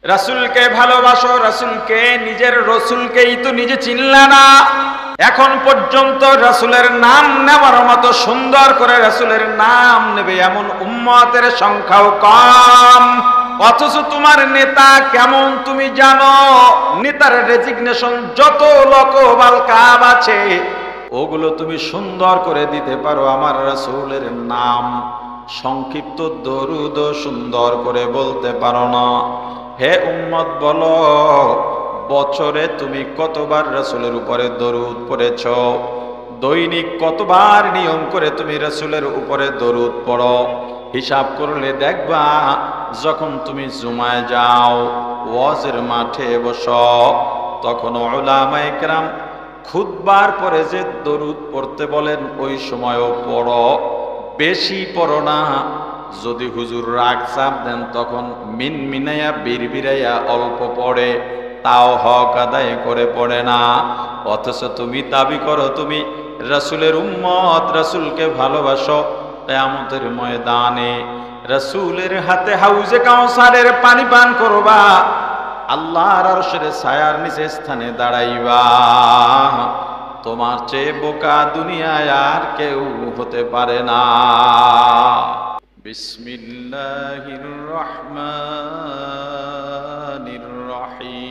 রাসূলকে ভালোবাসো, রাসূলকে, নিজের রসুলকেই তো নিজে চিনলা না। এখন পর্যন্ত রাসূলের নাম নেওয়ার মতো সুন্দর করে রাসূলের নাম নেবে এমন উম্মতের সংখ্যাও কম। অথচ তোমার নেতা কেমন তুমি জানো? নেতার রেজিগনেশন যত লকবাল কাব আছে ওগুলো তুমি সুন্দর করে দিতে পারো, আমার রাসূলের নাম সংক্ষিপ্ত দরুদ সুন্দর করে বলতে পারো না। হে উম্মত, বলো বছরে তুমি কতবার রাসূলের উপরে দরুদ পড়েছ? দৈনিক কতবার নিয়ম করে তুমি রাসূলের উপরে দরুদ পড়ো? হিসাব করলে দেখবা যখন তুমি জুমায় যাও, ওয়াজের মাঠে বসো, তখন উলামায়ে কেরাম খুতবার পরে যে দরুদ পড়তে বলেন ওই সময়ও পড়ো, বেশি পড়ো না। যদি হুজুর রাগ চাপ দেন তখন মিনমিনাইয়া বিড়বিড়াইয়া অল্প পড়ে, তাও হক আদায় করে পড়ে না। অথচ তুমি দাবি করো তুমি রাসূলের উম্মত, রাসূলকে ভালোবাসো। কিয়ামতের ময়দানে রাসূলের হাতে হাউজে কাউসারের পানি পান করবা, আল্লাহর আরশের ছায়ার নিচে স্থানে দাঁড়াইবা। তোমার চেয়ে বোকা দুনিয়ায় আর কেউ হতে পারে না। বিসমিল্লাহির রহমানির রহিম।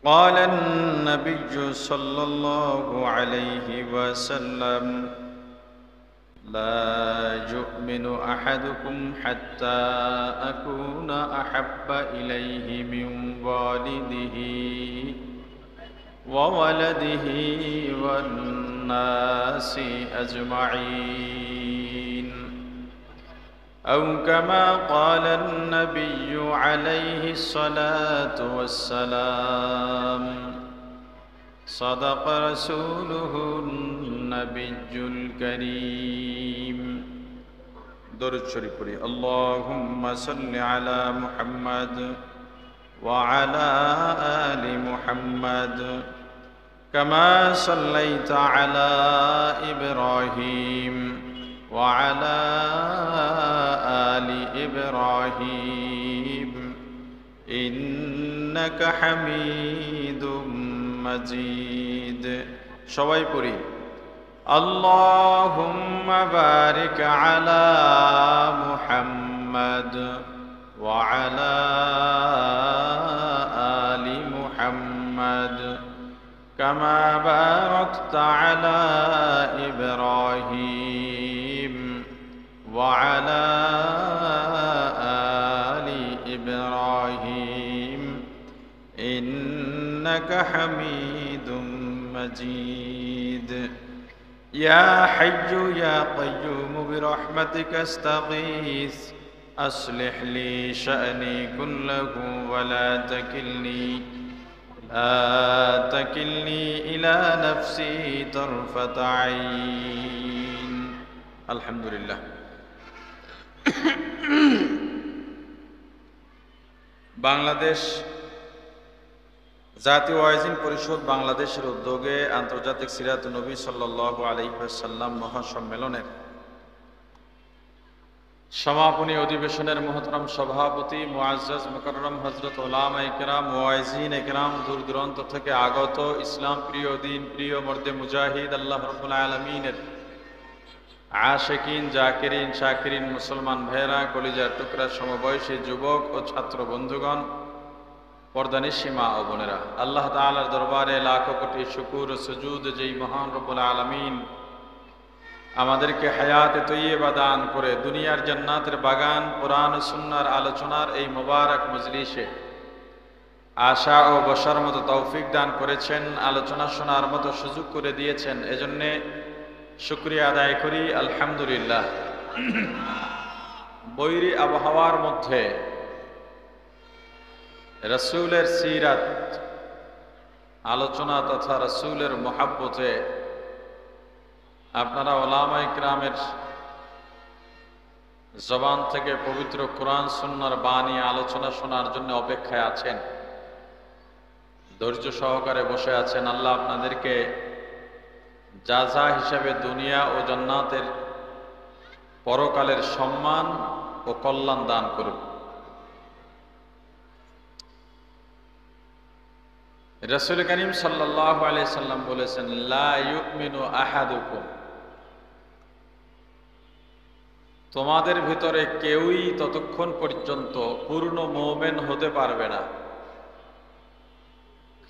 قال النبي صلى الله عليه وسلم لا يؤمن أحدكم حتى أكون أحب إليه من والده وولده والناس أجمعين، أو كما قال النبي عليه الصلاة والسلام. صدق رسوله النبي الكريم. درود شريف পড়ি। اللهم صل على محمد وعلى آل محمد كما صليت على إبراهيم وعلى آل إبراهيم إنك حميد مجيد. সবাই পড়ি اللهم بارك على محمد وعلى آل محمد كما باركت على إبراهيم وعلى آل إبراهيم إنك حميد مجيد. يا حي يا قيوم برحمتك استغيث أصلح لي شأني كله ولا تكلني إلى نفسي طرفة عين. الحمد لله. বাংলাদেশ জাতীয় ওয়াইজিন পরিষদ বাংলাদেশের উদ্যোগে আন্তর্জাতিক সিরাতুন নবী সাল্লাল্লাহু আলাইহি ওয়াসাল্লাম মহাসম্মেলনের সমাপনী অধিবেশনের মোহতরম সভাপতি মুআজ্জাজ মুকাররম হযরত উলামায়ে কেরাম, ওয়াইজিনে কেরাম, দূর দূরান্ত থেকে আগত ইসলাম প্রিয়, দিন প্রিয়, মর্দে মুজাহিদ, আল্লাহ রাব্বুল আলামিনের আশিকিন, জাকিরিন, শাকিরিন মুসলমান ভাইরা, কলিজার টুকরা সমবয়সী যুবক ও ছাত্র বন্ধুগণ, পর্দানিশী মা ও বোনেরা, আল্লাহ তাআলার দরবারে লাখো কোটি শুকর ও সুজুদ যেই মহান রব্বুল আলামিন আমাদেরকে হায়াতে তৈয়বা দান করে দুনিয়ার জান্নাতের বাগান কোরআন ও সুন্নাহর আলোচনার এই মোবারক মজলিসে আশা ও বসার মতো তৌফিক দান করেছেন, আলোচনা শোনার মতো সুযোগ করে দিয়েছেন। এজন্যে শুকরিয়া আদায় করি, আলহামদুলিল্লাহ। বৈরী আবহাওয়ার মধ্যে রাসূলের সিরাত আলোচনা তথা রাসূলের মহাব্বতে আপনারা উলামায়ে কেরামের জবান থেকে পবিত্র কোরআন সুন্নাহর বাণী আলোচনা শোনার জন্য অপেক্ষায় আছেন, ধৈর্য সহকারে বসে আছেন। আল্লাহ আপনাদেরকে যা যা হিসাবে দুনিয়া ও জান্নাতের পরকালের সম্মান ও কল্যাণ দান করুন। রাসূল করিম সাল্লাল্লাহু আলাইহি সাল্লাম বলেছেন, লা ইউমিনু আহাদুকুম, তোমাদের ভিতরে কেউই ততক্ষণ পর্যন্ত পূর্ণ মুমিন হতে পারবে না,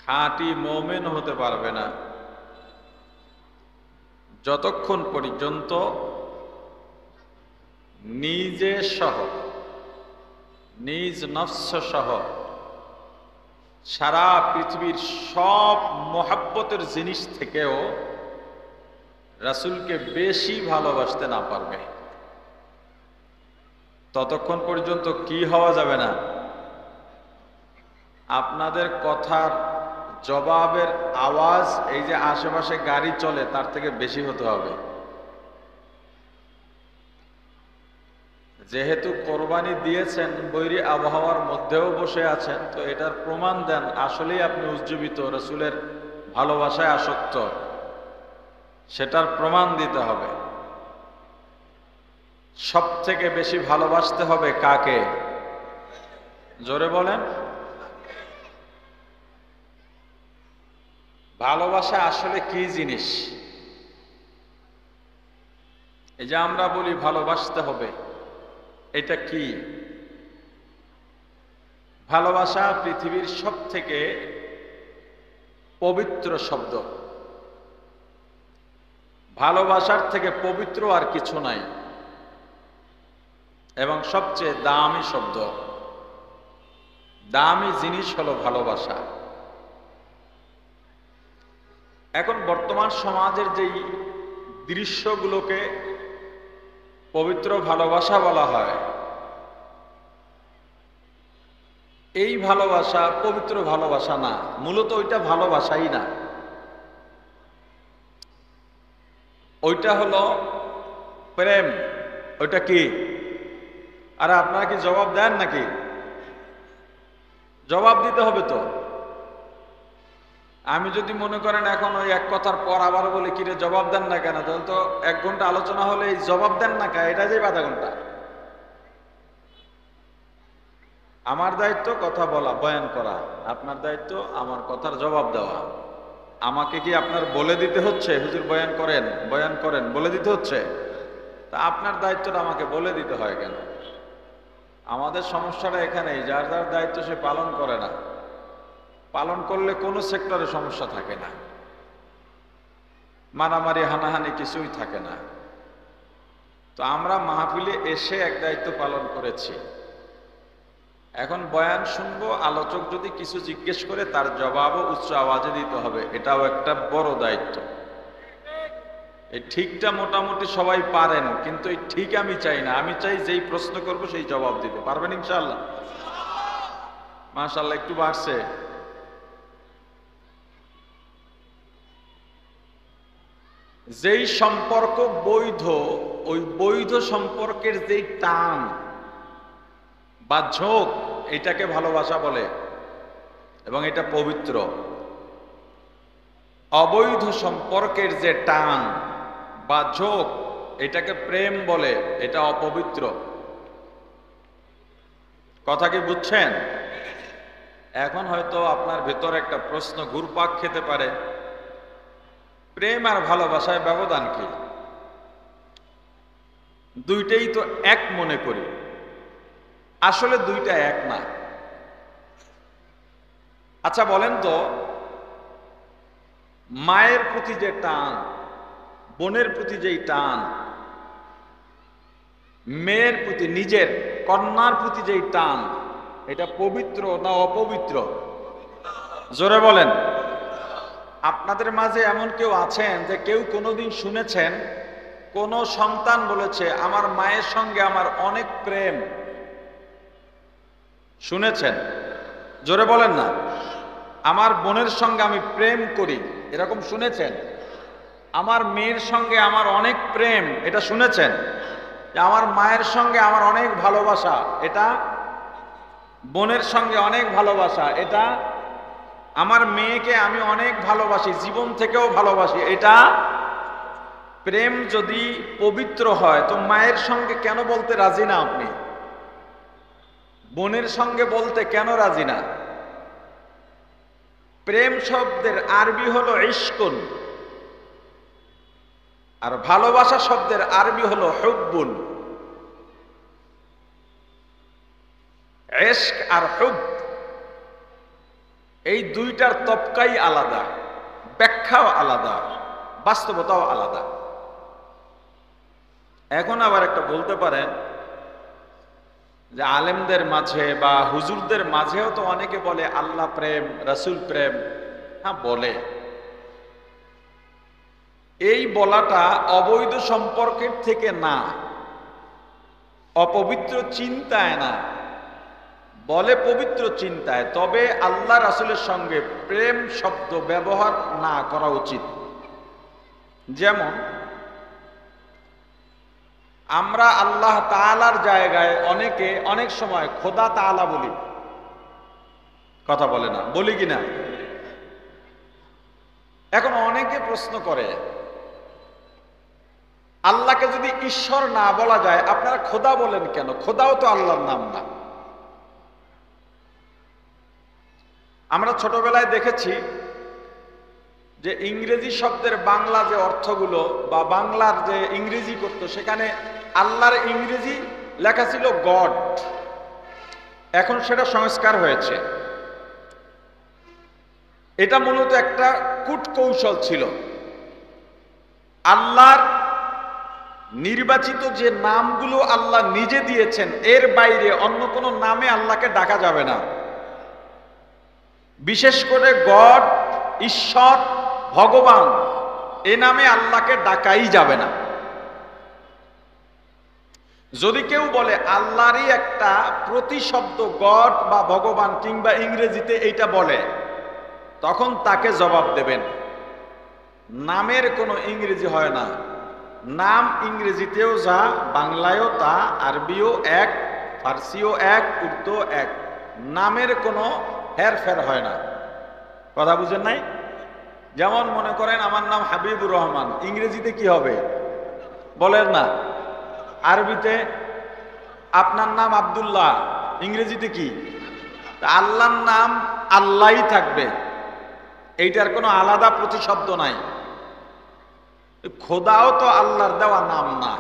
খাঁটি মুমিন হতে পারবে না, যতক্ষণ পর্যন্ত নিজে সহ, নিজ নফস সহ সারা পৃথিবীর সব মোহাব্বতের জিনিস থেকেও রাসূলকে বেশি ভালোবাসতে না পারবে। ততক্ষণ পর্যন্ত কি হওয়া যাবে না? আপনাদের কথার জবাবের আওয়াজ এই যে আশেপাশে গাড়ি চলে তার থেকে বেশি হতে হবে। যেহেতু কোরবানি দিয়েছেন, বৈরী আবহাওয়ার মধ্যেও বসে আছেন, তো এটার প্রমাণ দেন আসলেই আপনি উজ্জীবিত, রাসূলের ভালোবাসায় আসক্ত, সেটার প্রমাণ দিতে হবে। সব থেকে বেশি ভালোবাসতে হবে কাকে? জোরে বলেন। ভালোবাসা আসলে কি জিনিস? এই যে আমরা বলি ভালোবাসতে হবে, এটা কি? ভালোবাসা পৃথিবীর সব থেকে পবিত্র শব্দ। ভালোবাসার থেকে পবিত্র আর কিছু নাই, এবং সবচেয়ে দামি শব্দ, দামি জিনিস হলো ভালোবাসা। এখন বর্তমান সমাজের যেই দৃশ্যগুলোকে পবিত্র ভালোবাসা বলা হয়, এই ভালোবাসা পবিত্র ভালোবাসা না, মূলত ওইটা ভালোবাসাই না, ওইটা হলো প্রেম। ওইটা কি? আরে আপনারা কি জবাব দেন নাকি? জবাব দিতে হবে তো। আমি যদি মনে করেন এখন ওই এক কথার পর আবার বলে কিরে জবাব দেন না কেন, তাহলে তো 1 ঘন্টা আলোচনা হলে এই জবাব দেন না কেন এটা যে আধা ঘন্টা। আমার দায়িত্ব কথা বলা, বয়ান করা, আপনার দায়িত্ব আমার কথার জবাব দেওয়া। আমাকে কি আপনার বলে দিতে হচ্ছে হুজুর বয়ান করেন, বয়ান করেন, বলে দিতে হচ্ছে? তা আপনার দায়িত্বটা আমাকে বলে দিতে হয় কেন? আমাদের সমস্যাটা এখানেই, যার যার দায়িত্ব সে পালন করে না। পালন করলে কোনো সেক্টরে সমস্যা থাকে না, মারামারি হানাহানি কিছুই থাকে না। তো আমরা মাহফিলে এসে এক দায়িত্ব পালন করেছি, এখন বয়ান শুনবো, আলোচক যদি কিছু জিজ্ঞেস করে তার জবাবও উচ্চ আওয়াজে দিতে হবে, এটাও একটা বড় দায়িত্ব। এই ঠিকটা মোটামুটি সবাই পারেন, কিন্তু এই ঠিক আমি চাই না। আমি চাই যেই প্রশ্ন করব সেই জবাব দিতে পারবেন ইনশাআল্লাহ। মাশাআল্লাহ, একটু বাড়ছে। যেই সম্পর্ক বৈধ, ওই বৈধ সম্পর্কের যেই টান বা ঝোঁক, এটাকে ভালোবাসা বলে, এবং এটা পবিত্র। অবৈধ সম্পর্কের যে টান বা ঝোঁক, এটাকে প্রেম বলে, এটা অপবিত্র। কথা কি বুঝছেন? এখন হয়তো আপনার ভেতর একটা প্রশ্ন ঘুরপাক খেতে পারে, প্রেম আর ভালোবাসায় ব্যবধান কি? দুইটাই তো এক মনে করি, আসলে দুইটা এক না। আচ্ছা বলেন তো, মায়ের প্রতি যে টান, বোনের প্রতি যেই টান, মেয়ের প্রতি, নিজের কন্যার প্রতি যেই টান, এটা পবিত্র না অপবিত্র? জোরে বলেন। আপনাদের মাঝে এমন কেউ আছেন যে কেউ কোনোদিন শুনেছেন কোন সন্তান বলেছে আমার মায়ের সঙ্গে আমার অনেক প্রেম? শুনেছেন? জোরে বলেন না। আমার বোনের সঙ্গে আমি প্রেম করি, এরকম শুনেছেন? আমার মেয়ের সঙ্গে আমার অনেক প্রেম, এটা শুনেছেন? যে আমার মায়ের সঙ্গে আমার অনেক ভালোবাসা, এটা বোনের সঙ্গে অনেক ভালোবাসা, এটা আমার মেয়েকে আমি অনেক ভালোবাসি, জীবন থেকেও ভালোবাসি, এটা প্রেম যদি পবিত্র হয় তো মায়ের সঙ্গে কেন বলতে রাজি না আপনি? বোনের সঙ্গে বলতে কেন রাজি না? প্রেম শব্দের আরবি হলো ইশকুন, আর ভালোবাসা শব্দের আরবি হলো হুব্বুন। ইশক আর হুব এই দুইটার তবকাই আলাদা, ব্যাখ্যাও আলাদা, বাস্তবতাও আলাদা। এখন আবার একটা বলতে পারেন যে আলেমদের মাঝে বা হুজুরদের মাঝেও তো অনেকে বলে আল্লাহ প্রেম, রাসূল প্রেম। হ্যাঁ বলে, এই বলাটা অবৈধ সম্পর্কের থেকে না, অপবিত্র চিন্তায় না, বলে পবিত্র চিন্তায়। তবে আল্লাহ রাসূলের সঙ্গে প্রেম শব্দ ব্যবহার না করা উচিত। যেমন আমরা আল্লাহ তাআলার জায়গায় অনেকে অনেক সময় খোদা তাআলা বলি, কথা বলে না, বলি কিনা? এখন অনেকে প্রশ্ন করে, আল্লাহকে যদি ঈশ্বর না বলা যায় আপনারা খোদা বলেন কেন? খোদাও তো আল্লাহর নাম না। আমরা ছোটবেলায় দেখেছি যে ইংরেজি শব্দের বাংলা যে অর্থগুলো বা বাংলার যে ইংরেজি করতো, সেখানে আল্লাহর ইংরেজি লেখা ছিল গড। এখন সেটা সংস্কার হয়েছে। এটা মূলত একটা কূটকৌশল ছিল। আল্লাহর নির্বাচিত যে নামগুলো আল্লাহ নিজে দিয়েছেন, এর বাইরে অন্য কোনো নামে আল্লাহকে ডাকা যাবে না। বিশেষ করে গড, ঈশ্বর, ভগবান এ নামে আল্লাহকে ডাকাই যাবে না। যদি কেউ বলে আল্লাহরই একটা প্রতিশব্দ গড বা ভগবান কিংবা ইংরেজিতে এইটা বলে, তখন তাকে জবাব দেবেন নামের কোনো ইংরেজি হয় না। নাম ইংরেজিতেও যা, বাংলায়ও তা, আরবিও এক, ফার্সিও এক, উর্দু এক। নামের কোনো হেরফের হয় না। কথা বুঝেন নাই? যেমন মনে করেন আমার নাম হাবিবুর রহমান, ইংরেজিতে কি হবে বলেন না? আরবিতে আপনার নাম আব্দুল্লাহ, ইংরেজিতে কি? আল্লাহর নাম আল্লাহই থাকবে, এইটার কোনো আলাদা প্রতিশব্দ নাই। খোদাও তো আল্লাহর দেওয়া নাম না।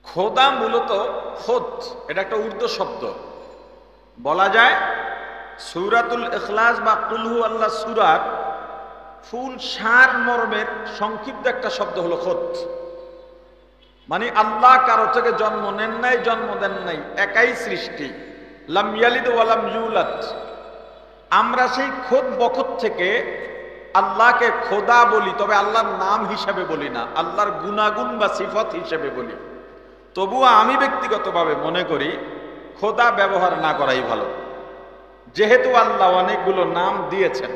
খোদা মূলত খোদ, এটা একটা উর্দু শব্দ। বলা যায় সূরাতুল ইখলাস বা কুল হু আল্লাহ সূরার ফুল সার মর্মের সংক্ষিপ্ত একটা শব্দ হলো খোদ। মানে আল্লাহ কারো থেকে জন্ম নেন নাই, জন্ম দেন নাই, একাই সৃষ্টি। লাম ইয়ালিদ ওয়া লাম ইউলাদ। আমরা সেই খোদ বখত থেকে আল্লাহকে খোদা বলি, তবে আল্লাহর নাম হিসাবে বলি না, আল্লাহর গুণাগুণ বা সিফত হিসেবে বলি। তবুও আমি ব্যক্তিগতভাবে মনে করি খোদা ব্যবহার না করাই ভালো, যেহেতু আল্লাহ অনেকগুলো নাম দিয়েছেন।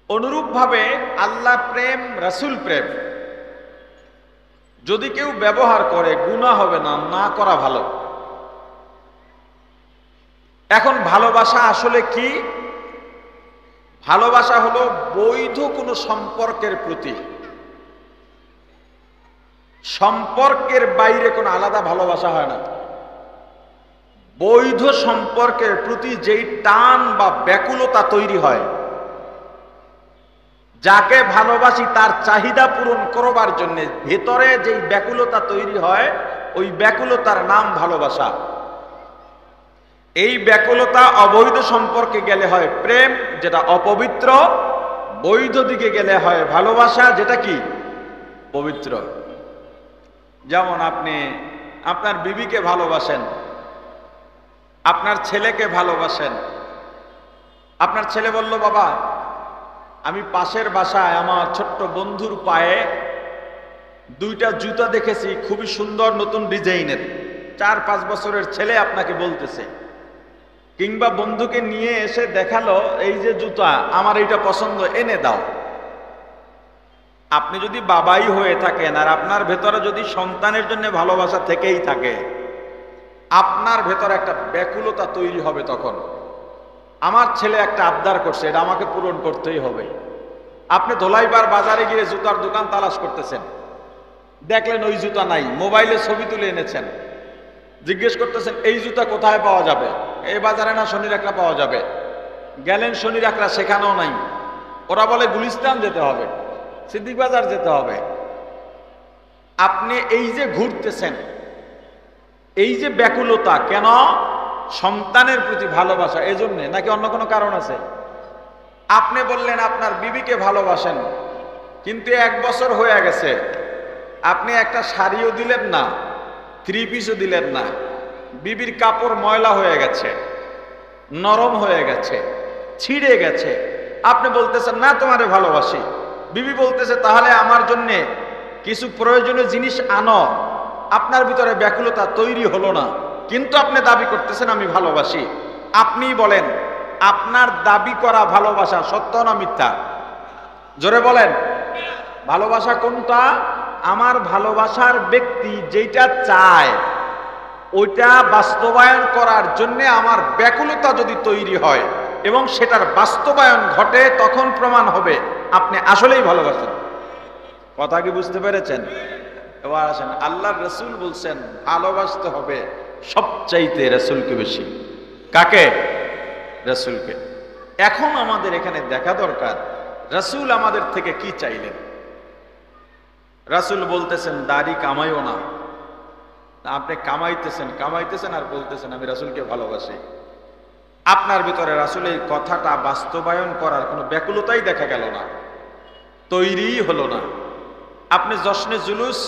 অনুরূপভাবে আল্লাহ প্রেম, রাসূল প্রেম যদি কেউ ব্যবহার করে গুনাহ হবে না, না করা ভালো। এখন ভালোবাসা আসলে কি? ভালোবাসা হলো বৈধ কোনো সম্পর্কের প্রতি, সম্পর্কের বাইরে কোনো আলাদা ভালোবাসা হয় না। বৈধ সম্পর্কের প্রতি যেই টান বা ব্যাকুলতা তৈরি হয়, যাকে ভালোবাসি তার চাহিদা পূরণ করবার জন্য ভেতরে যেই ব্যাকুলতা তৈরি হয়, ওই ব্যাকুলতার নাম ভালোবাসা। এই ব্যাকুলতা অবৈধ সম্পর্কে গেলে হয় প্রেম, যেটা অপবিত্র। বৈধ দিকে গেলে হয় ভালোবাসা, যেটা কি পবিত্র। যেমন আপনি আপনার বিবিকে ভালোবাসেন, আপনার ছেলেকে ভালোবাসেন। আপনার ছেলে বলল, বাবা আমি পাশের বাসায় আমার ছোট্ট বন্ধুর পায়ে দুইটা জুতা দেখেছি, খুবই সুন্দর নতুন ডিজাইনের। 4-5 বছরের ছেলে আপনাকে বলতেছে, কিংবা বন্ধুকে নিয়ে এসে দেখালো, এই যে জুতা আমার এইটা পছন্দ, এনে দাও। আপনি যদি বাবাই হয়ে থাকেন আর আপনার ভেতরে যদি সন্তানের জন্য ভালোবাসা থেকেই থাকে, আপনার ভেতরে একটা ব্যাকুলতা তৈরি হবে। তখন আমার ছেলে একটা আবদার করছে, এটা আমাকে পূরণ করতেই হবে। আপনি ধোলাইবার বাজারে গিয়ে জুতার দোকান তালাশ করতেছেন, দেখলেন ওই জুতা নাই, মোবাইলে ছবি তুলে এনেছেন, জিজ্ঞেস করতেছেন এই জুতা কোথায় পাওয়া যাবে, এই বাজারে না শনি রাখরা পাওয়া যাবে। গেলেন শনি রাখরা, সেখানেও নাই। ওরা বলে গুলিস্তান যেতে হবে, সিদ্দিক বাজার যেতে হবে। আপনি এই যে ঘুরতেছেন, এই যে ব্যাকুলতা, কেন? সন্তানের প্রতি ভালোবাসা, এজন্য নাকি অন্য কোনো কারণ আছে? আপনি বললেন আপনার বিবিকে ভালোবাসেন, কিন্তু 1 বছর হয়ে গেছে, আপনি একটা শাড়িও দিলেন না, 3 পিসও দিলেন না, বিবির কাপড় ময়লা হয়ে গেছে, নরম হয়ে গেছে, ছিঁড়ে গেছে। আপনি বলতেছেন না তোমারে ভালোবাসি, বিবি বলতেছে তাহলে আমার জন্য কিছু প্রয়োজনীয় জিনিস আনো। আপনার ভিতরে ব্যাকুলতা তৈরি হলো না, কিন্তু আপনি দাবি করতেছেন আমি ভালোবাসি। আপনি বলেন আপনার দাবি করা ভালোবাসা সত্য না মিথ্যা? জোরে বলেন, ভালোবাসা কোনটা? আমার ভালোবাসার ব্যক্তি যেটা চায় ওইটা বাস্তবায়ন করার জন্য আমার ব্যাকুলতা যদি তৈরি হয় এবং সেটার বাস্তবায়ন ঘটে, তখন প্রমাণ হবে আপনি আসলেই ভালোবাসেন। কথা কি বুঝতে পেরেছেন? এবার আসেন, আল্লাহর রাসূল বলছেন ভালোবাসতে হবে সবচাইতে রাসূলকে বেশি। কাকে? রাসূলকে। এখন আমাদের এখানে দেখা দরকার রাসূল আমাদের থেকে কি চাইলেন। রাসূল বলতেছেন দাড়ি কামাইও না। আপনি কামাইতেছেন আর বলতেছেন আমি রাসূলকে ভালোবাসি। আপনার ভিতরে রাসূল এই কথাটা বাস্তবায়ন করার কোনো ব্যাকুলতাই দেখা গেল না, তৈরিই হলো না। আপনি জশ্নে জুলুস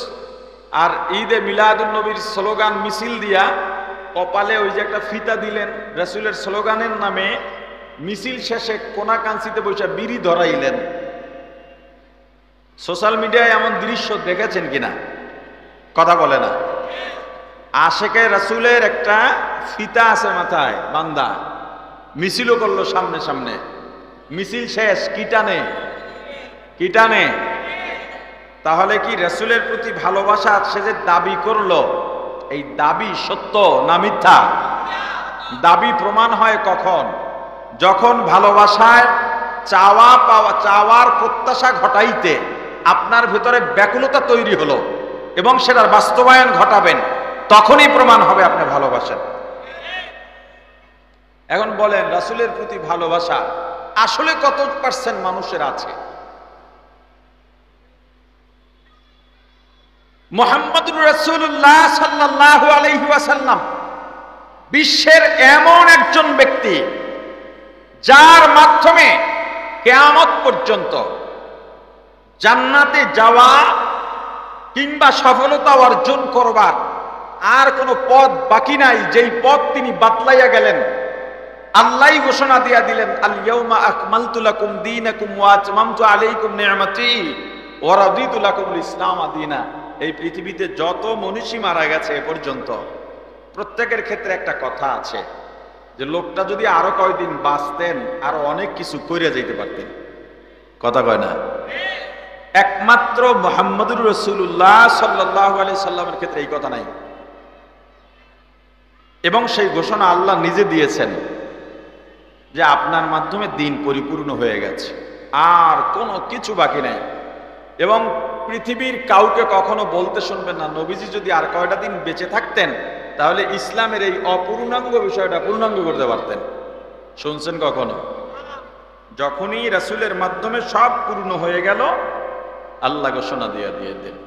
আর ঈদে মিলাদুন নবীর স্লোগান মিছিল দিয়া কপালে ওই যে একটা ফিতা দিলেন রাসূলের স্লোগানের নামে, মিছিল শেষে কোনা কাঞ্চিতে বসে বিড়ি ধরাইলেন। সোশ্যাল মিডিয়ায় এমন দৃশ্য দেখেছেন কিনা? কথা বলে না। আশেকে রাসূলের একটা ফিতা আছে মাথায় বান্দা, মিছিলও করলো সামনে সামনে। মিছিল শেষ, কি টানে? তাহলে কি রাসূলের প্রতি ভালোবাসা সে যে দাবি করলো, এই দাবি সত্য না মিথ্যা? দাবি প্রমাণ হয় কখন? যখন ভালোবাসায় চাওয়ার প্রত্যাশা ঘটাইতে আপনার ভিতরে ব্যাকুলতা তৈরি হলো এবং সেটার বাস্তবায়ন ঘটাবেন, তখনই প্রমাণ হবে আপনি ভালোবাসেন। এখন বলেন রাসূলের প্রতি ভালোবাসা আসলে কত % মানুষের আছে? মুহাম্মদুর রাসূলুল্লাহ সাল্লাল্লাহু আলাইহি ওয়াসাল্লাম বিশ্বের এমন একজন ব্যক্তি যার মাধ্যমে কিয়ামত পর্যন্ত জান্নাতে যাওয়া কিংবা সফলতা অর্জন করবার আর কোনো পথ বাকি নাই, যেই পথ তিনি বাতলাইয়া গেলেন। আল্লাহই ঘোষণা দিয়া দিলেন আল ইয়াউমা আকমালতু লাকুম দীনাকুম ওয়া আতমামতু আলাইকুম নি'মাতি ওয়া রাদিতু লাকুমুল ইসলাম দীনা। এই পৃথিবীতে যত মনীষী মারা গেছে এ পর্যন্ত প্রত্যেকের ক্ষেত্রে একটা কথা আছে যে লোকটা যদি আরো কয়দিন বাঁচতেন আরো অনেক কিছু কইরা যাইতে পারতেন। কথা কয় না? একমাত্র মুহাম্মদুর রাসূলুল্লাহ সাল্লাল্লাহু আলাইহি সাল্লামের ক্ষেত্রে এই কথা নাই, এবং সেই ঘোষণা আল্লাহ নিজে দিয়েছেন যে আপনার মাধ্যমে দিন পরিপূর্ণ হয়ে গেছে, আর কোনো কিছু বাকি নাই। এবং পৃথিবীর কাউকে কখনো বলতে শুনবেন না নবীজি যদি আর কয়টা দিন বেঁচে থাকতেন তাহলে ইসলামের এই অপূর্ণাঙ্গ বিষয়টা পূর্ণাঙ্গ করতে পারতেন। শুনছেন কখনো? যখনই রাসূলের মাধ্যমে সব পূর্ণ হয়ে গেল আল্লাহ ঘোষণা দিয়ে দেন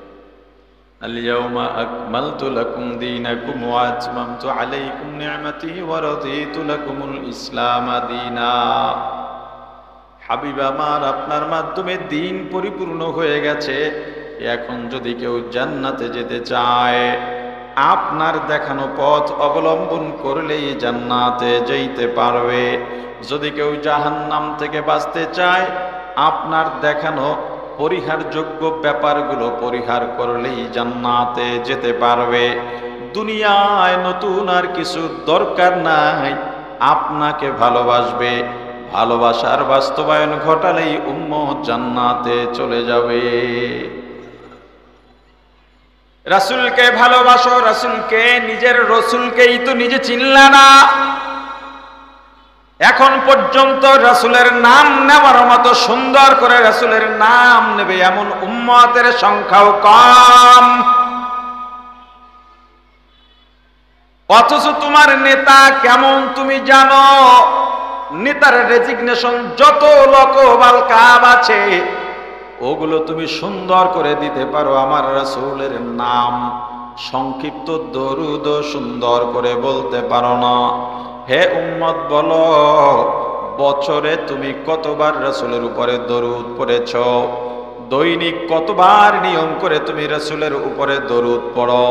আল ইয়াউমা আকমালতু লাকুম দীনাকুম ওয়া আতমামতু আলাইকুম নি'মাতি ওয়া রাদিতু লাকুমুল ইসলাম দীনা। হাবিব আমার, আপনার মাধ্যমে দিন পরিপূর্ণ হয়ে গেছে। এখন যদি কেউ জান্নাতে যেতে চায় আপনার দেখানো পথ অবলম্বন করলেই জান্নাতে যেতে পারবে। যদি কেউ জাহান্নাম থেকে বাঁচতে চায় আপনার দেখানো পরিহারযোগ্য ব্যাপারগুলো পরিহার করলেই জান্নাতে যেতে পারবে। দুনিয়ায় নতুন আর কিছু দরকার নাই, আপনাকে ভালোবাসবে। ভালোবাসার বাস্তবায়ন ঘটালেই উম্মত জান্নাতে চলে যাবে। রাসূলকে ভালোবাসো, রাসূলকে, নিজের রাসূলকেই তো নিজে চিনলা না। এখন পর্যন্ত রাসূলের নাম নেওয়ার মতো সুন্দর করে রাসূলের নাম নেবে এমন উম্মতের সংখ্যাও কম। অথচ তোমার নেতা কেমন তুমি জানো? নেতার রেজিগনেশন যত লকবাল কাব আছে ওগুলো তুমি সুন্দর করে দিতে পারো, আমার রাসূলের নাম সংক্ষিপ্ত দরুদ সুন্দর করে বলতে পারো না। হে উম্মত বলো, বছরে তুমি কতবার রাসূলের উপরে দরুদ পড়েছ? দৈনিক কতবার নিয়ম করে তুমি রাসূলের উপরে দরুদ পড়ো?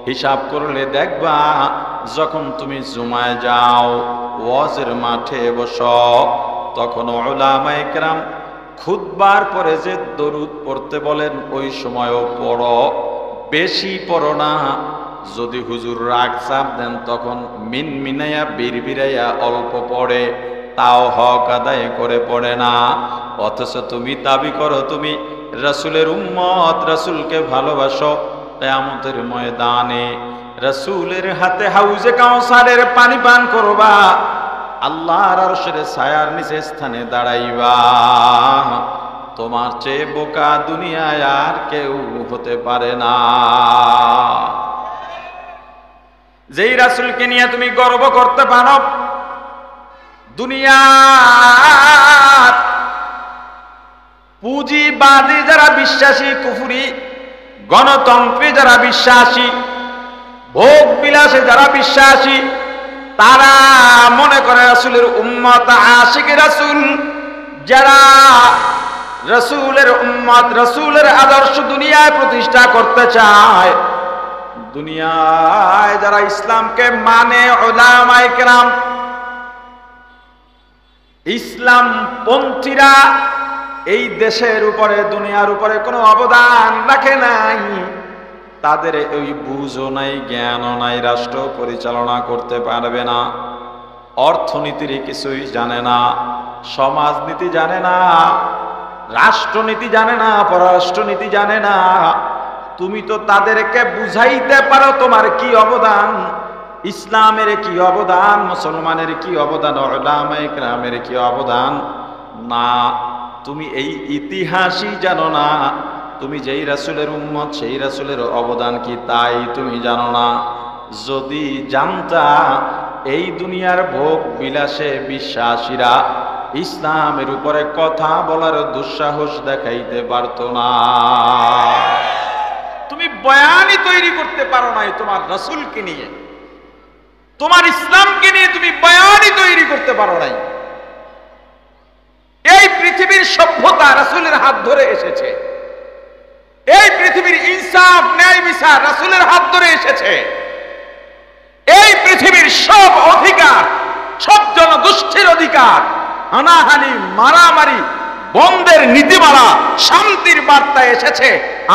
হিসাব করলে দেখবা যখন তুমি জুমায় যাও, ওয়াজের মাঠে বসো, তখন উলামায়ে কেরাম খুতবার পরে যে দরুদ পড়তে বলেন ওই সময়ও পড়ো, বেশি পড়ো না। যদি হুজুর রাগ চাপ দেন তখন মিনমিনাইয়া বিড়বিড়াইয়া অল্প পড়ে, তাও হক আদায় করে পড়ে না। অথচ তুমি দাবি করো তুমি রাসূলের উম্মত, রাসূলকে ভালোবাসো। কিয়ামতের ময়দানে রাসূলের হাতে হাউজে কাউসারের পানি পান করবা, আল্লাহর আরশের ছায়ার নিচে স্থানে দাঁড়াইবা। তোমার চেয়ে বোকা দুনিয়ায় আর কেউ হতে পারে না। যেই রাসূলকে নিয়ে তুমি গর্ব করতে পারো, দুনিয়ার পুঁজিবাদী যারা বিশ্বাসী, কুফরি গণতন্ত্রে যারা বিশ্বাসী, ভোগ বিলাসে যারা বিশ্বাসী, তারা মনে করে রাসূলের উম্মত আশিক রাসূল, যারা রাসূলের উম্মত, রাসূলের আদর্শ দুনিয়ায় প্রতিষ্ঠা করতে চায়, দুনিয়ায় যারা ইসলামকে মানে, উলামায়ে কেরাম, ইসলাম পন্থীরা এই দেশের উপরে দুনিয়ার উপরে কোনো অবদান রাখে নাই, তাদের ওই বুঝও নাই, জ্ঞানও নাই, রাষ্ট্র পরিচালনা করতে পারবে না, অর্থনীতির কিছুই জানে না, সমাজনীতি জানে না, রাষ্ট্রনীতি জানে না, পররাষ্ট্রনীতি জানে না। তুমি তো তাদেরকে বুঝাইতে পারো তোমার কি অবদান, ইসলামের কি অবদান, মুসলমানের কি অবদান, উলামায়ে কেরামের কি অবদান। না, তুমি এই ইতিহাসই জানো না। তুমি যেই রাসূলের উম্মত সেই রাসূলের অবদান কি তাই তুমি জানো না। যদি জানতা, এই দুনিয়ার ভোগ বিলাসে বিশ্বাসীরা ইসলামের উপরে কথা বলার দুঃসাহস দেখাইতে পারত না। তুমি বয়ানই তৈরি করতে পারো নাই তোমার রাসূলকে নিয়ে, তোমার ইসলামকে নিয়ে তুমি বয়ানই তৈরি করতে পারো নাই। এই পৃথিবীর সভ্যতা রাসূলের হাত ধরে এসেছে, এই পৃথিবীর ইনসাফ ন্যায় বিচার রাসূলের হাত ধরে এসেছে, এই পৃথিবীর সব অধিকার, সব জনগোষ্ঠীর অধিকার, হানাহানি মারামারি বন্ধের নীতিমালা, শান্তির বার্তা এসেছে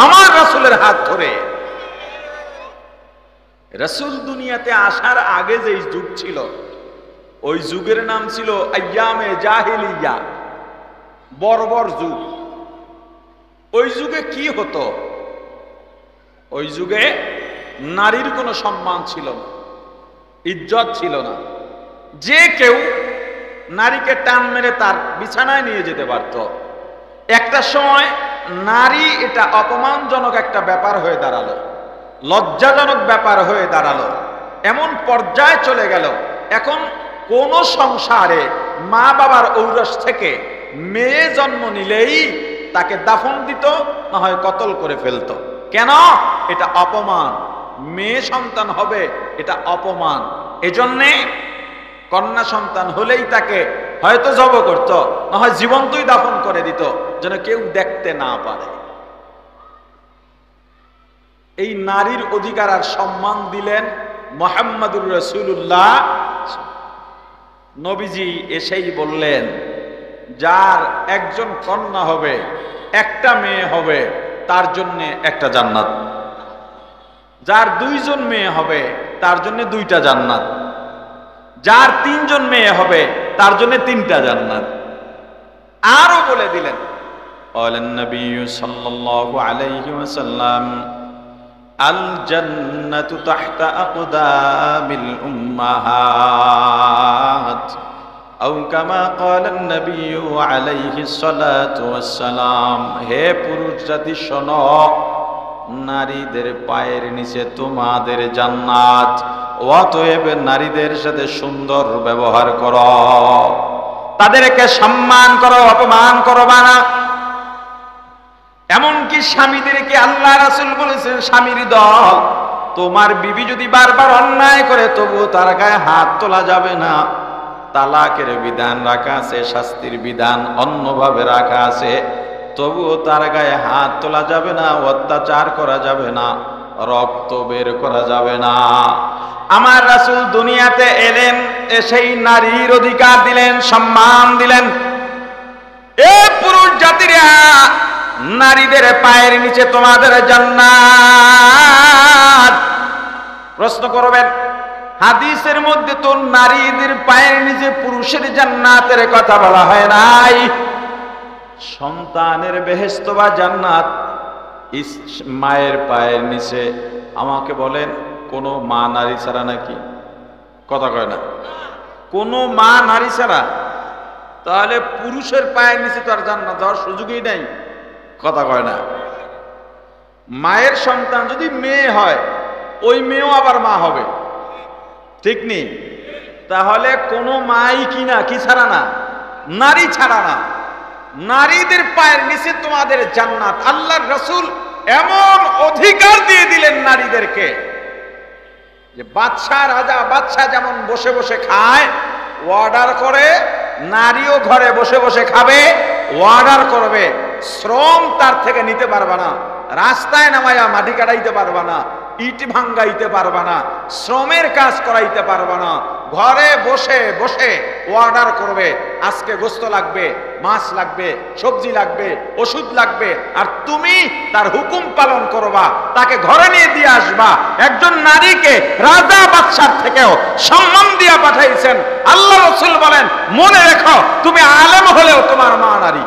আমার রাসূলের হাত ধরে। রাসূল দুনিয়াতে আসার আগে যে যুগ ছিল, ওই যুগের নাম ছিল আইয়ামে জাহিলিয়া, বর্বর যুগ। ওই যুগে কি হতো? ওই যুগে নারীর কোনো সম্মান ছিল না, ইজ্জত ছিল না। যে কেউ নারীকে টান মেরে তার বিছানায় নিয়ে যেতে পারত। একটা সময় নারী এটা অপমানজনক একটা ব্যাপার হয়ে দাঁড়ালো, লজ্জাজনক ব্যাপার হয়ে দাঁড়ালো, এমন পর্যায়ে চলে গেল এখন কোন সংসারে মা বাবার ঔরস থেকে মেয়ে জন্ম নিলেই তাকে দাফন দিত, না হয় কতল করে ফেলতো। কেন? এটা অপমান। মেয়ে সন্তান হবে এটা অপমান। এজন্যে কন্যা সন্তান হলেই তাকে হয়তো জব করত, না হয় জীবন্তই দাফন করে দিত, যেন কেউ দেখতে না পারে। এই নারীর অধিকার আর সম্মান দিলেন মুহাম্মদুর রাসূলুল্লাহ। নবীজি এসেই বললেন, যার একজন কন্যা হবে, একটা মেয়ে হবে, তার জন্য একটা জান্নাত। যার দুইজন মেয়ে হবে তার জন্য দুইটা জান্নাত। যার তিনজন মেয়ে হবে তার জন্য তিনটা জান্নাত। আরো বলে দিলেন, ক্বালান নবী সাল্লাল্লাহু আলাইহি ওয়াসাল্লাম, আল জান্নাতু তাহতা আকদামিল উম্মাহাত। আও কামা ক্বালান নবী আলাইহিস সালাতু ওয়াস সালাম, হে পুরুষ জাতি শোনো, নারীদের পায়ের নিচে তোমাদের জান্নাত, অতএব নারীদের সাথে সুন্দর ব্যবহার করো, তাদেরকে সম্মান করো, অপমান করবা না। এমনকি স্বামীদেরকে আল্লাহ রাসূল বলেছেন, স্বামীর দল, তোমার বিবি যদি বারবার অন্যায় করে তবুও তার গায়ে হাত তোলা যাবে না। তালাকের বিধান রাখা আছে, শাস্তির বিধান অন্যভাবে রাখা আছে, তবুও তার গায়ে হাত তোলা যাবে না, অত্যাচার করা যাবে না, রক্ত বের করা যাবে না। আমার রাসূল দুনিয়াতে এলেন, এসেই নারীর অধিকার দিলেন, সম্মান দিলেন। এ পুরুষ জাতিরা, নারীদের পায়ের নিচে তোমাদের জান্নাত। প্রশ্ন করবেন, হাদিসের মধ্যে তো নারীদের পায়ের নিচে পুরুষের জান্নাতের কথা বলা হয় নাই। সন্তানের বেহেশত বা জান্নাত মায়ের পায়ের নিচে। আমাকে বলেন, কোন মা নারী ছাড়া নাকি? কথা কয় না, কোন মা নারী ছাড়া? তাহলে পুরুষের পায়ের নিচে তো আর জান্নাত যাওয়ার সুযোগই নাই। কথা কয় না। মায়ের সন্তান যদি মেয়ে হয়, ওই মেয়েও আবার মা হবে, ঠিক নেই? তাহলে কোন মাই কিনা কি ছাড়া না, নারী ছাড়া না। নারীদের পায়ের নিচে তোমাদের জান্নাত। আল্লাহর রাসূল এমন অধিকার দিয়ে দিলেন নারীদেরকে যে বাদশা, রাজা বাদশা যেমন বসে বসে খায়, অর্ডার করে, নারীও ঘরে বসে বসে খাবে, অর্ডার করবে। শ্রম তার থেকে নিতে পারবা না, রাস্তায় নামাইয়া মাটি কাটাইতে পারবা না, ইট ভাঙ্গাইতে পারবা না, শ্রমের কাজ করাইতে পারবা না। ঘরে বসে বসে অর্ডার করবে, আজকে গোশত লাগবে, মাছ লাগবে, সবজি লাগবে, ওষুধ লাগবে, আর তুমি তার হুকুম পালন করবা, তাকে ঘরে নিয়ে দিয়ে আসবা। একজন নারীকে রাজা বাদশার থেকেও সম্মান দিয়া পাঠাইছেন। আল্লাহ রাসূল বলেন, মনে রেখো, তুমি আলেম হলেও তোমার মা নারী,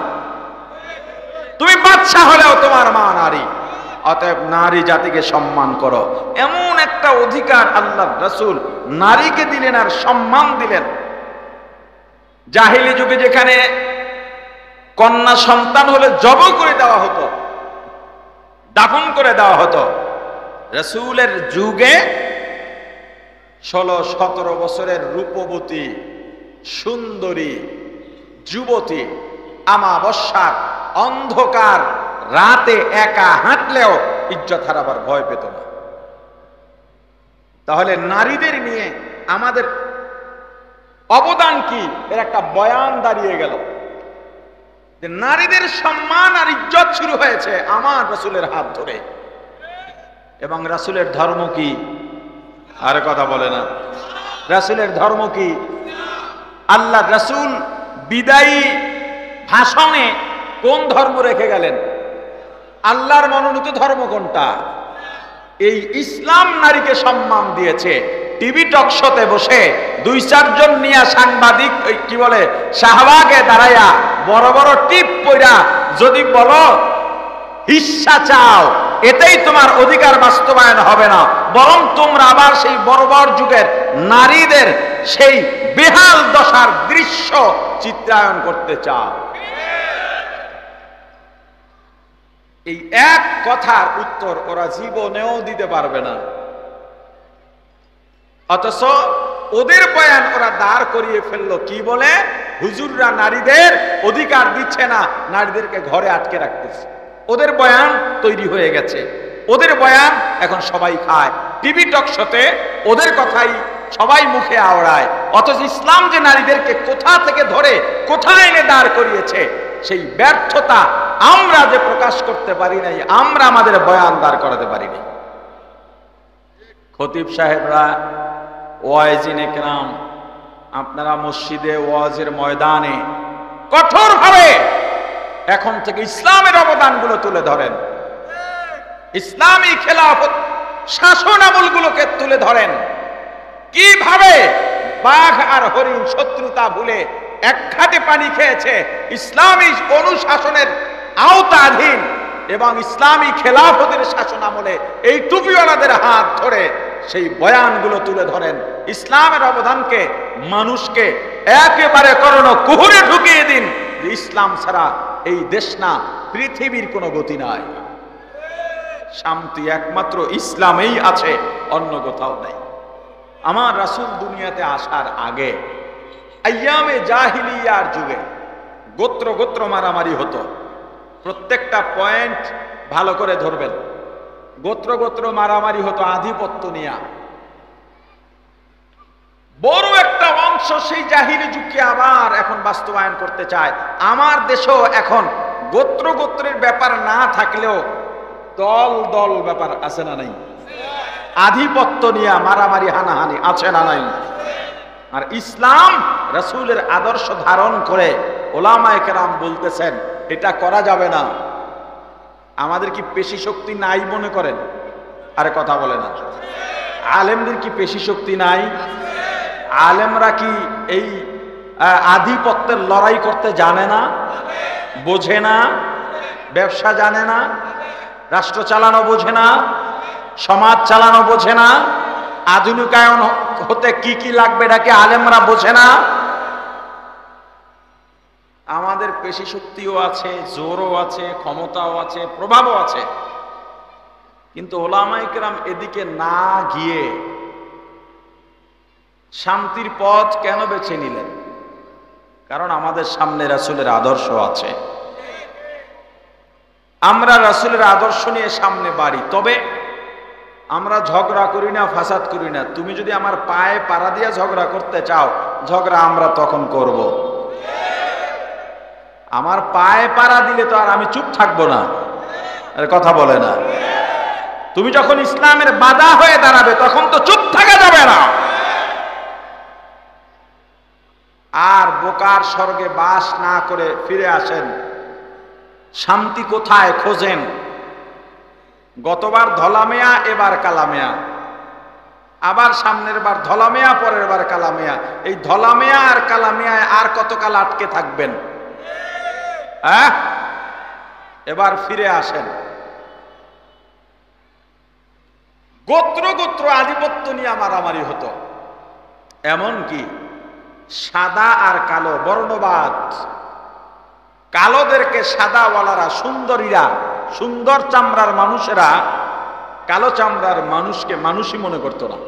তুমি বাদশা হলেও তোমার মা নারী। অতএব নারী জাতিকে সম্মান করো। এমন একটা অধিকার আল্লাহর রাসূল নারীকে দিলেন আর সম্মান দিলেন। জাহিলি যুগে যেখানে কন্যা সন্তান হলে জবাই করে দেওয়া হতো, দাফন করে দেওয়া হতো, রাসূলের যুগে 16-17 বছরের রূপবতী সুন্দরী যুবতী আমাবস্যার অন্ধকার রাতে একা হাঁটলেও ইজ্জত হারাবার ভয় পেত না। তাহলে নারীদের নিয়ে আমাদের অবদান কি, এর একটা বয়ান দাঁড়িয়ে গেল যে নারীদের সম্মান আর ইজ্জত শুরু হয়েছে আমার রাসূলের হাত ধরে। এবং রাসূলের ধর্ম কি? আর কথা বলে না, রাসূলের ধর্ম কি? আল্লাহ রাসূল বিদায়ী ভাষণে কোন ধর্ম রেখে গেলেন? আল্লাহর মনোনীত ধর্ম কোনটা? এই ইসলাম নারীকে সম্মান দিয়েছে। টিভি টক শোতে বসে 2-4 জন নিয়ে সাংবাদিক কি বলে শাহবাগে দাঁড়াইয়া বড় বড় টিপ পইরা যদি বলো হিস্সা চাও, এতেই তোমার অধিকার বাস্তবায়ন হবে না, বরং তোমরা আবার সেই বর্বর যুগের নারীদের সেই বেহাল দশার দৃশ্য চিত্রায়ন করতে চাও। এই এক কথার উত্তর ওরা জীবনেও দিতে পারবে না। অথচ ওদের বয়ান ওরা দাঁড় করিয়ে ফেললো কি বলে? হুজুররা নারীদের অধিকার দিচ্ছে না, নারীদেরকে ঘরে আটকে রাখতেছে। ওদের বয়ান তৈরি হয়ে গেছে, ওদের বয়ান এখন সবাই খায়। টিভি টক শোতে ওদের কথাই সবাই মুখে আওড়ায়। অথচ ইসলাম যে নারীদেরকে কোথা থেকে ধরে কোথায় এনে দাঁড় করিয়েছে, সেই ব্যর্থতা আমরা যে প্রকাশ করতে পারি নাই, আমরা আমাদের বয়ান দাঁড় করাতে পারিনি। খতিব সাহেবরা, ওয়াইজিন একরাম, আপনারা মসজিদে ওয়াজের ময়দানে কঠোরভাবে এখন থেকে ইসলামের অবদানগুলো তুলে ধরেন, ইসলামী খেলাফত শাসন আমলগুলোকে তুলে ধরেন। কিভাবে বাঘ আর হরিণ শত্রুতা ভুলে এক ঘাটে পানি খেয়েছে, ইসলামী অনুশাসনের আওতাধীন এবং ইসলামী খেলাফতের শাসন আমলে এই টুপিওয়ালাদের হাত ধরে সেই বয়ানগুলো তুলে ধরেন। ইসলামের অবদানকে মানুষকে একেবারে কর্ণ কুহুরে ঢুকিয়ে দিন যে ইসলাম ছাড়া এই দেশ না, পৃথিবীর কোনো গতি নাই। শান্তি একমাত্র ইসলামেই আছে, অন্য কোথাও নাই। আমার রাসূল দুনিয়াতে আসার আগে আইয়ামে জাহিলিয়ার যুগে গোত্র গোত্র মারামারি হতো। প্রত্যেকটা পয়েন্ট ভালো করে ধরবেন। গোত্র গোত্র মারামারি হতো আধিপত্য নিয়ে। বড় একটা অংশ সেই জাহিলি যুগকে আবার এখন বাস্তবায়ন করতে চায়। আমার দেশেও এখন গোত্র গোত্রের ব্যাপার না থাকলেও দল দল ব্যাপার আছে না নাই? আধিপত্য নিয়ে মারামারি হানাহানি আছে না নাই? আর ইসলাম রাসূলের আদর্শ ধারণ করে ওলামায়ে কেরাম বলতেছেন এটা করা যাবে না। আমাদের কি পেশি শক্তি নাই মনে করেন? আরে কথা বলে না। আলেমদের কি পেশি শক্তি নাই? আলেমরা কি এই আধিপত্যের লড়াই করতে জানে না? বোঝে না? ব্যবসা জানে না? রাষ্ট্র চালানো বোঝে না? সমাজ চালানো বোঝে না? আধুনিকায়ন হতে কি কি লাগবে এটাকে আলেমরা বোঝে না? আমাদের পেশি শক্তিও আছে, জোরও আছে, ক্ষমতাও আছে, প্রভাবও আছে, কিন্তু ওলামায়ে কেরাম এদিকে না গিয়ে শান্তির পথ কেন বেছে নিলেন? কারণ আমাদের সামনে রাসূলের আদর্শ আছে। আমরা রাসূলের আদর্শ নিয়ে সামনে বাড়ি, তবে আমরা ঝগড়া করি না, ফাসাদ করি না। তুমি যদি আমার পায়ে পাড়া দিয়ে ঝগড়া করতে চাও, ঝগড়া আমরা তখন করব। আমার পায়ে পাড়া দিলে তো আর আমি চুপ থাকবো না। আরে কথা বলে না। তুমি যখন ইসলামের বাধা হয়ে দাঁড়াবে তখন তো চুপ থাকা যাবে না। আর বোকার স্বর্গে বাস না করে ফিরে আসেন। শান্তি কোথায় খোঁজেন? গতবার ধলামেয়া, এবার কালামেয়া, আবার সামনের বার ধলামেয়া, পরের বার কালামেয়া। এই ধলামেয়া আর কালামেয়ায় আর কতকাল আটকে থাকবেন? হ্যাঁ, এবার ফিরে আসেন। গোত্র গোত্র আধিপত্য নিয়ে মারামারি হতো। এমনকি সাদা আর কালো বর্ণবাদ, কালোদেরকে সাদাওয়ালারা, সুন্দরীরা, সুন্দর চামড়ার মানুষেরা কালো চামড়ার মানুষকে মানুষই মনে করতো না।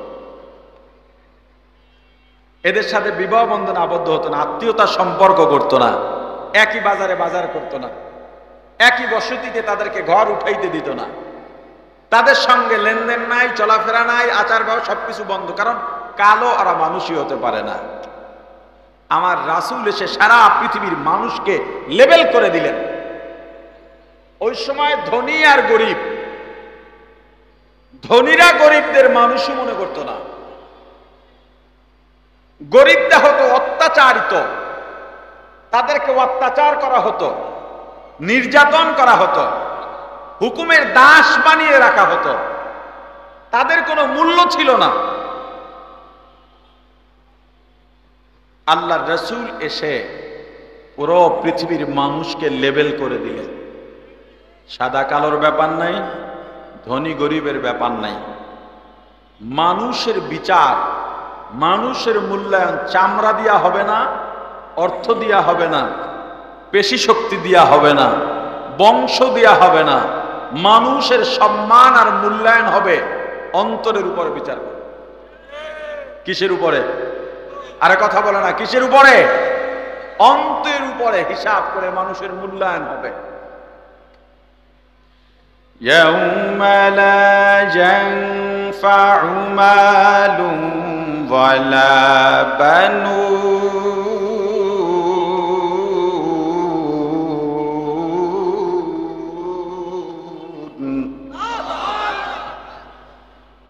এদের সাথে বিবাহ বন্ধনে আবদ্ধ হতো না, আত্মীয়তার সম্পর্ক করতো না, একই বাজারে বাজার করতো না, একই বসতিতে তাদেরকে ঘর উঠাইতে দিত না, তাদের সঙ্গে লেনদেন নাই, চলাফেরা নাই, আচার ব্যবহার সবকিছু বন্ধ। কারণ কালো আর মানুষই হতে পারে না। আমার রাসূল এসে সারা পৃথিবীর মানুষকে লেবেল করে দিলেন। ওই সময় ধনী আর গরিব, ধনীরা গরিবদের মানুষই মনে করতো না। গরিবরা হতো অত্যাচারিত, তাদেরকে অত্যাচার করা হতো, নির্যাতন করা হতো, হুকুমের দাস বানিয়ে রাখা হতো, তাদের কোনো মূল্য ছিল না। আল্লাহর রাসূল এসে পুরো পৃথিবীর মানুষকে লেবেল করে দিলেন। সাদা কালোর ব্যাপার নাই, ধনী গরিবের ব্যাপার নাই। মানুষের বিচার, মানুষের মূল্যায়ন চামড়া দিয়া হবে না, অর্থ দিয়া হবে না, পেশি শক্তি দিয়া হবে না, বংশ দিয়া হবে না। মানুষের সম্মান আর মূল্যায়ন হবে অন্তরের উপর বিচার করে। কিসের উপরে? আরে কথা বলে না। কিসের উপরে? অন্তরের উপরে হিসাব করে মানুষের মূল্যায়ন হবে। ইয়াউমা লা ইয়ানফা'ু মালুন ওয়ালা বানুন